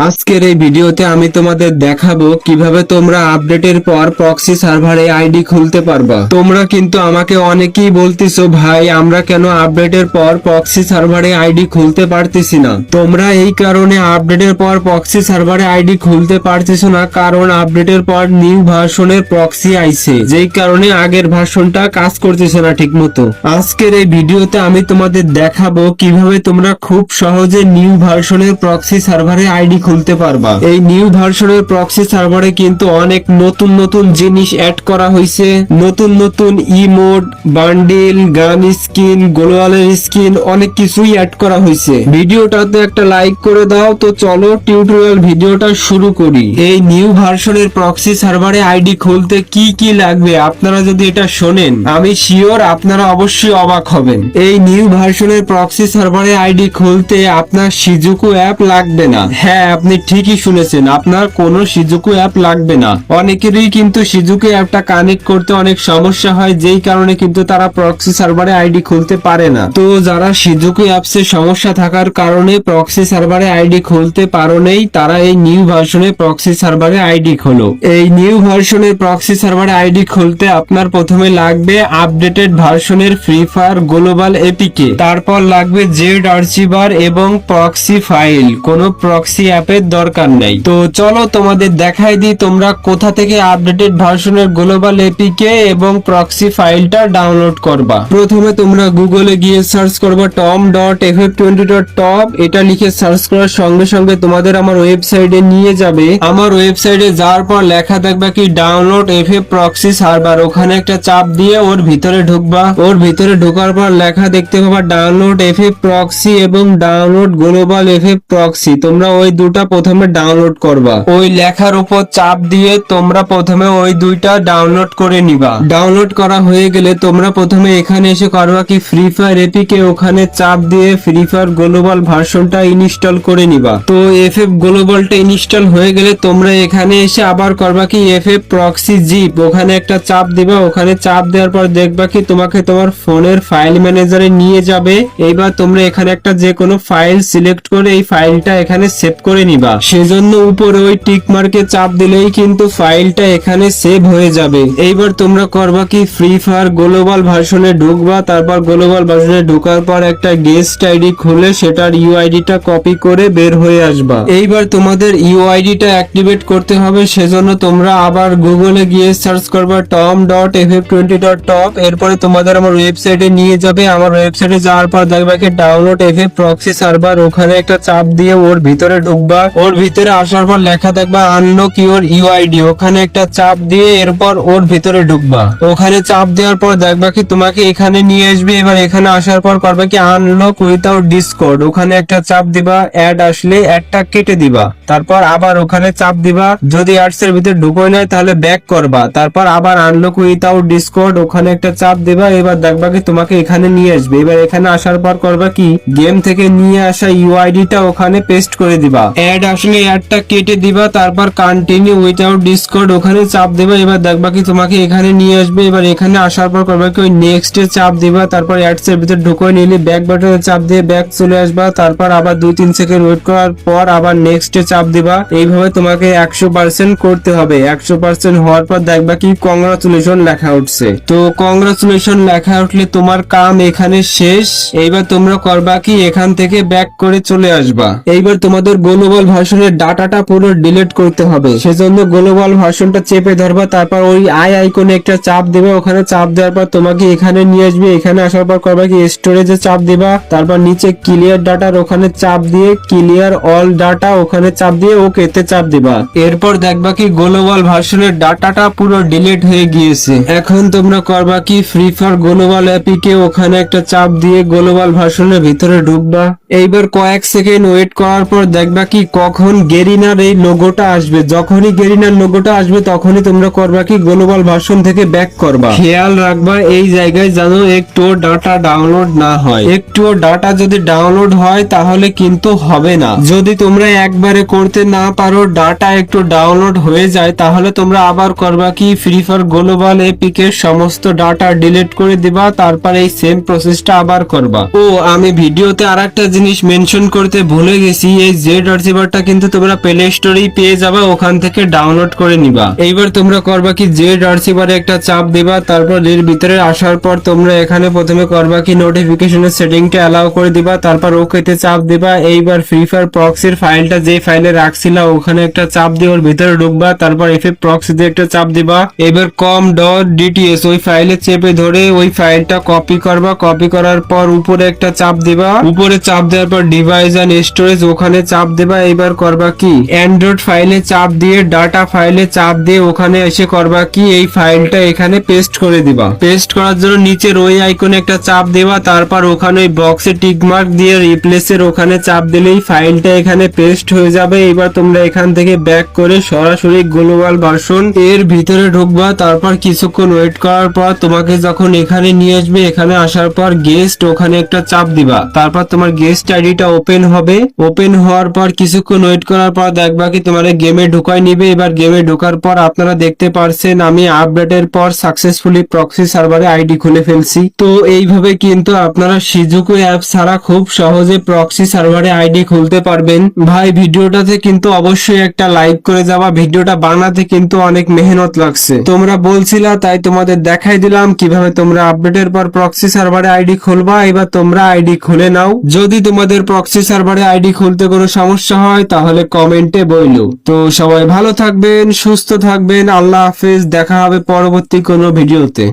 আজকের এই ভিডিওতে আমি তোমাদের দেখাবো কিভাবে তোমরা আপডেটের পর প্রক্সি সার্ভারে আইডি খুলতে পারবা। তোমরা কিন্তু আমাকে অনেকেই বলতেছো ভাই আমরা কেন আপডেটের পর প্রক্সি সার্ভারে আইডি খুলতে পারতেছি না। তোমরা এই কারণে আপডেটের পর প্রক্সি সার্ভারে আইডি খুলতে পারতেছো না কারণ আপডেটের পর নিউ ভার্সনের প্রক্সি আইছে, যেই কারণে আগের ভার্সনটা কাজ করতেছে না ঠিক মতো। আজকের এই ভিডিওতে আমি তোমাদের দেখাবো কিভাবে তোমরা খুব সহজে নিউ ভার্সনের প্রক্সি সার্ভারে আইডি খুলতে পারবা। এই নিউ ভার্সনের প্রক্সি সার্ভারে কিন্তু অনেক নতুন নতুন জিনিস অ্যাড করা হয়েছে, নতুন নতুন ইমোট, বান্ডিল, গান স্কিন, গ্লোবালের স্কিন, অনেক কিছুই অ্যাড করা হয়েছে। ভিডিওটাতে একটা লাইক করে দাও। তো চলো টিউটোরিয়াল ভিডিওটা শুরু করি। এই নিউ ভার্সনের প্রক্সি সার্ভারে আইডি খুলতে কি কি লাগবে আপনারা যদি এটা শোনেন আমি শিওর আপনারা অবশ্যই অবাক হবেন। এই নিউ ভার্সনের প্রক্সি সার্ভারে আইডি খুলতে আপনার সিজুকু অ্যাপ লাগবে না। হ্যাঁ, আপনি ঠিকই শুনেছেন, আপনার কোনো সিজুকু অ্যাপ লাগবে না। অনেকেরই কিন্তু সিজুকু অ্যাপটা কানেক্ট করতে অনেক সমস্যা হয়, যেই কারণে কিন্তু তারা প্রক্সি সার্ভারে আইডি খুলতে পারে না। তো যারা সিজুকু অ্যাপসে সমস্যা থাকার কারণে প্রক্সি সার্ভারে আইডি খুলতে পারো নেই, তারা এই নিউ ভার্সনের প্রক্সি সার্ভারে আইডি খোলো। এই নিউ ভার্সনের প্রক্সি সার্ভারে আইডি খুলতে আপনার প্রথমে লাগবে আপডেটেড ভার্সনের ফ্রি ফায়ার গ্লোবাল এপিকে, তারপর লাগবে জেড আর্চিভার এবং প্রক্সি ফাইল। কোনো প্রক্সি অ্যাপের দরকার নেই। তো চলো তোমাদের দেখাই দিই তোমরা কোথা থেকে আপডেটেড ভার্সনের গ্লোবাল এপিকে এবং প্রক্সি ফাইলটা ডাউনলোড করবা। প্রথমে তোমরা গুগলে গিয়ে সার্চ করবা tom.ff20.top। এটা লিখে সার্চ করার সঙ্গে সঙ্গে তোমাদের আমার ওয়েবসাইটে নিয়ে যাবে। আমার ওয়েবসাইটে যাওয়ার পর লেখা দেখবা কি ডাউনলোড এফএ প্রক্সি সার্ভার, ওখানে একটা চাপ দিয়ে ওর ভিতরে ঢুকবা। ওর ভিতরে ঢোকার পর লেখা দেখতে পাবা ডাউনলোড এফএ প্রক্সি এবং ডাউনলোড গ্লোবাল এফএ প্রক্সি। তোমরা ওই দুটা প্রথমে ডাউনলোড করবা। ওই লেখার উপর চাপ দিয়ে তোমরা প্রথমে ওই দুইটা ডাউনলোড করে নিবা। ডাউনলোড করা হয়ে গেলে তোমরা প্রথমে এখানে এসে করবা কি ফ্রি ফায়ার এপিকে, ওখানে চাপ দিয়ে ফ্রি ফায়ার গ্লোবাল ভার্সনটা ইনস্টল করে নিবা। তো এফএফ গ্লোবালটা ইনস্টল হয়ে গেলে তোমরা এখানে এসে আবার করবা কি এফএফ প্রক্সি জিপ, ওখানে একটা চাপ দিবা। ওখানে চাপ দেওয়ার পর দেখবা কি তোমাকে তোমার ফোনের ফাইল ম্যানেজারে নিয়ে যাবে। এইবার তোমরা এখানে একটা যে কোনো ফাইল সিলেক্ট করে এই ফাইলটা এখানে সেভ করে নিবা। সেজন্য উপরে ওই টিক মার্কে চাপ দিলেই কিন্তু ফাইলটা এখানে সেভ হয়ে যাবে। এইবার তোমরা করবা কি ফ্রি ফায়ার গ্লোবাল ভার্সনে ঢুকবা। তারপর গ্লোবাল ভার্সনে ঢোকার পর একটা গেস্ট আইডি খুলে সেটার ইউআইডিটা কপি করে বের হয়ে আসবা। এইবার তোমাদের ইউআইডিটা অ্যাক্টিভেট করতে হবে, সেজন্য তোমরা আবার গুগলে গিয়ে সার্চ করবা tom.ff20.top। এরপরে তোমাদের আমার ওয়েবসাইটে নিয়ে যাবে। আমার ওয়েবসাইটে যাওয়ার পর দেখবা কি ডাউনলোড এফএফ প্রক্সি সার্ভার, ওখানে একটা চাপ দিয়ে ওর ভিতরে ঢুকবা। ওর ভিতরে আসার পর লেখা দেখবা আনলক ইউর ইউআইডি, ওখানে একটা চাপ দিয়ে এরপর ওর ভিতরে ঢুকবা। ওখানে চাপ দেওয়ার পর দেখবা কি তোমাকে এখানে নিয়ে আসবে। এবার এখানে আসার পর করবে কি আনলক উইথাউট ডিসকর্ড, ওখানে একটা চাপ দিবা। অ্যাড আসলে অ্যাডটা কেটে দিবা। তারপর আবার ওখানে চাপ দিবা। যদি অ্যাডস এর ভিতরে ঢুকোয় নাই তাহলে ব্যাক করবা। তারপর আবার আনলক উইথাউট ডিসকর্ড, ওখানে একটা চাপ দিবা। এবার দেখবা কি তোমাকে এখানে নিয়ে আসবে। এবার এখানে আসার পর করবা কি গেম থেকে নিয়ে আসা ইউআইডিটা ওখানে পেস্ট করে দিবা। অ্যাড আসলে অ্যাডটা কেটে দিবা। তারপর কন্টিনিউ উইথাউট ডিসকর্ড, ওখানে চাপ দিবা। এবার দেখবা কি তোমাকে এখানে নিয়ে আসবে। এবার এখানে আসার পর করবা কি ওই নেক্সট এ চাপ দিবা। তারপর অ্যাডস এর ভিতরে ঢুকোয় নিলে ব্যাক বাটনে চাপ দিয়ে ব্যাক চলে আসবা। তারপর আবার 2-3 সেকেন্ড ওয়েট করার পর আবার নেক্সট এ চাপ দিবা। এইভাবে তোমাকে 100% করতে হবে। 100% হওয়ার পর দেখবা কি কংগ্রাচুলেশন লেখা উঠছে। তো কংগ্রাচুলেশন লেখা উঠলে তোমার কাম এখানে শেষ। এইবার তোমরা করবা কি এখান থেকে ব্যাক করে চলে আসবা। এইবার তোমাদের গ্লোবাল ভার্সনের ডাটাটা পুরো ডিলিট করতে হবে, সেজন্য গ্লোবাল ভার্সনটা চেপে ধরবা। তারপর ওই আই আইকনে একটা চাপ দিবা। ওখানে চাপ দেওয়ার পর তোমাকে এখানে নিয়ে আসবে। এখানে আসার পর করবা কি স্টোরেজে চাপ দিবা। তারপর নিচে ক্লিয়ার ডাটার ওখানে চাপ দিয়ে ক্লিয়ার অল ডাটা, ওখানে চাপ দিয়ে ওকে তে চাপ দিবা। এরপর দেখবা কি গ্লোবাল ভার্সনের ডাটাটা পুরো ডিলিট হয়ে গিয়েছে। এখন তোমরা করবা কি ফ্রি ফায়ার গ্লোবাল এপিকে, ওখানে একটা চাপ দিয়ে গ্লোবাল ভার্সনের ভিতরে ঢুকবা। এইবার কয়েক সেকেন্ড ওয়েট করার পর দেখবা কি কখন গেরিনার এই লোগোটা আসবে। যখনই গেরিনার লোগোটা আসবে তখনই তোমরা করবা কি গ্লোবাল ভার্সন থেকে ব্যাক করবা। খেয়াল রাখবা এই জায়গায় যেন একটু ডাটা ডাউনলোড না হয়। একটু ডাটা যদি ডাউনলোড হয় তাহলে কিন্তু হবে না। যদি তোমরা একবারে করতে না পারো, ডাটা একটু ডাউনলোড হয়ে যায়, তাহলে তোমরা আবার করবা কি ফ্রি ফায়ার গ্লোবাল এপিকে সমস্ত ডাটা ডিলিট করে দিবা। তারপর এই সেম প্রসেসটা আবার করবা। ও আমি ভিডিওতে আরেকটা জিনিস মেনশন করতে ভুলে গেছি, এই জেড আর্চিভারটা কিন্তু তোমরা প্লে স্টোরেই পেয়ে যাবে, ওখান থেকে ডাউনলোড করে নিবা। এইবার তোমরা করবা কি, জেড আর্চিভারে একটা চাপ দিবা, তারপর এর ভিতরে আসার পর তোমরা এখানে প্রথমে করবা কি, নোটিফিকেশনের সেটিংটা অ্যালাউ করে দিবা, তারপর ওকেতে চাপ দিবা। এইবার ফ্রি ফায়ার প্রক্সির ফাইলটা যে ফাইলে রাখছিলা ওখানে একটা চাপ দিয়ে ওর ভিতরে ঢুকবা, তারপর এফএফ প্রক্সি দিয়ে একটা চাপ দিবা। এবার com.dts ওই ফাইলে চেপে ধরে ওই ফাইলটা কপি করবা, কপি করার পর উপরে একটা চাপ দিবা, উপরে চাপ দেওয়ার পর ডিভাইস এন্ড স্টোরেজ ওখানে চাপ দিবা। এবার করবা কি, অ্যান্ড্রয়েড ফাইলে চাপ দিয়ে ডাটা ফাইলে চাপ দিয়ে ওখানে এসে করবা কি, এই ফাইলটা এখানে পেস্ট করে দিবা। পেস্ট করার জন্য নিচের ওই আইকনে একটা চাপ দিবা, তারপর ওখানে ওই বক্সে টিক মার্ক দিয়ে রিপ্লেসের ওখানে চাপ দিলেই ফাইলটা এখানে পেস্ট হয়ে যাবে। এবার তোমরা এখান থেকে ব্যাক করে সরাসরি গ্লোবাল ভার্সন এর ভিতরে ঢুকবা, তারপর কিছুক্ষণ ওয়েট করার পর তোমাকে যখন এখানে নিয়ে আসবে, এখানে আসার পর গেস্ট ওখানে একটা চাপ দিবা, তারপর তোমার গেস্ট আইডিটা ওপেন হবে। ওপেন হওয়ার পর কিছুক্ষণ ওয়েট করার পর দেখবা কি তোমার গেমে ঢুকাই নিবে। এবার গেমে ঢোকার পর আপনারা দেখতে পারছেন আমি আপডেটের পর সাকসেসফুলি প্রক্সি সার্ভারে আইডি খুলে ফেলছি। তো এইভাবে কিন্তু আপনারা সিজুকু অ্যাপ ছাড়া খুব সহজে প্রক্সি সার্ভারে আইডি খুলতে পারবেন। ভাই ভিডিওটাতে কিন্তু অবশ্যই একটা লাইক করে যাবা, ভিডিওটা বানাতে কিন্তু অনেক মেহনত লাগছে, তোমরা বলছিলা তাই তোমাদের দেখাই দিলাম কিভাবে তোমরা আপডেটের পর প্রক্সি সার্ভারে আইডি খুলবা। এবার তোমরা আইডি খুলে নাও। যদি তোমাদের প্রক্সি সার্ভারে আইডি খুলতে কোনো সমস্যা হয় তাহলে কমেন্টে বইলো। তো সবাই ভালো থাকবেন, সুস্থ থাকবেন, আল্লাহ হাফেজ, দেখা হবে পরবর্তী কোনো ভিডিওতে।